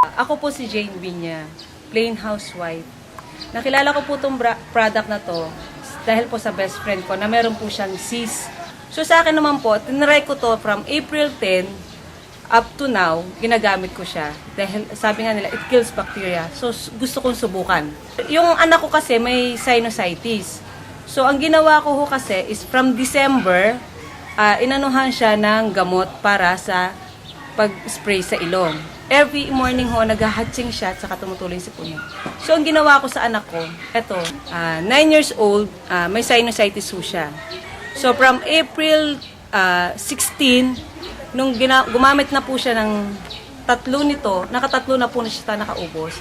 Ako po si Jane Binya, plain housewife. Nakilala ko po itong product na to dahil po sa best friend ko na meron po siyang sis. So sa akin naman po, tinry ko to from April 10 up to now, ginagamit ko siya. Dahil sabi nga nila, it kills bacteria. So gusto kong subukan. Yung anak ko kasi may sinusitis. So ang ginawa ko ho kasi is from December, inanuhan siya ng gamot para sa pag-spray sa ilong. Every morning ho, nag-hatching siya at saka tumutuloy si puno. So, ang ginawa ko sa anak ko, eto, 9 years old, may sinusitis ho siya. So, from April 16, nung gumamit na po siya ng tatlo nito, nakatatlo na po na siya nakaubos.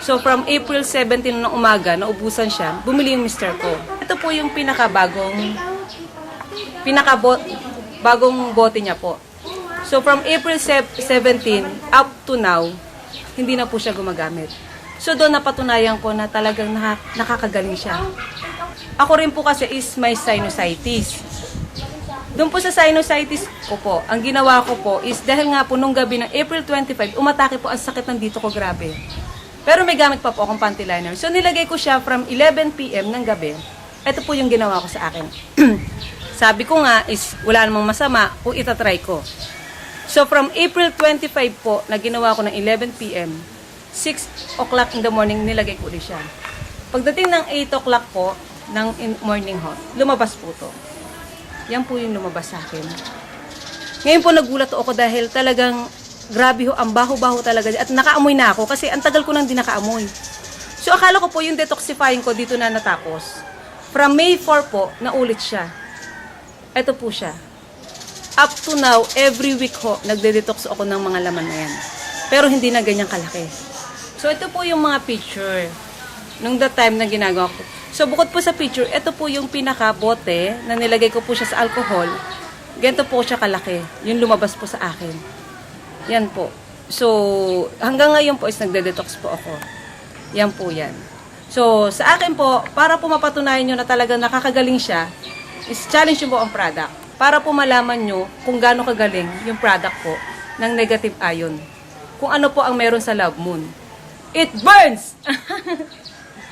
So, from April 17 ng umaga, naubusan siya, bumili yung mister ko. Ito po yung pinakabagong bote niya po. So, from April 17 up to now, hindi na po siya gumagamit. So, doon napatunayan ko na talagang nakakagaling siya. Ako rin po kasi is may sinusitis. Doon po sa sinusitis ko po, ang ginawa ko po is dahil nga po nung gabi ng April 25, umatake po ang sakit ng dito ko grabe. Pero may gamit pa po akong panty liner. So, nilagay ko siya from 11 PM ng gabi. Ito po yung ginawa ko sa akin. Sabi ko nga is wala namang masama kung itatry ko. So, from April 25 po, na ginawa ko ng 11 PM, 6 o'clock in the morning, nilagay ko ulit siya. Pagdating ng 8 o'clock po, ng morning ho, lumabas po to. Yan po yung lumabas sa akin. Ngayon po, nagulat ako dahil talagang, grabe ho, ang baho-baho talaga. At nakaamoy na ako kasi ang tagal ko nang di nakaamoy. So, akala ko po yung detoxifying ko dito na natapos. From May 4 po, naulit siya. Ito po siya. Up to now, every week ho, nagde-detox ako ng mga laman na yan. Pero hindi na ganyang kalaki. So, ito po yung mga picture nung that time na ginagawa ko. So, bukod po sa picture, ito po yung pinaka-bote na nilagay ko po siya sa alcohol. Ganito po siya kalaki. Yung lumabas po sa akin. Yan po. So, hanggang ngayon po is nagde-detox po ako. Yan po yan. So, sa akin po, para po mapatunayan nyo na talagang nakakagaling siya, is challenge nyo po ang product. Para po malaman nyo kung gaano kagaling yung product po ng negative ion. Kung ano po ang meron sa Love Moon. It burns!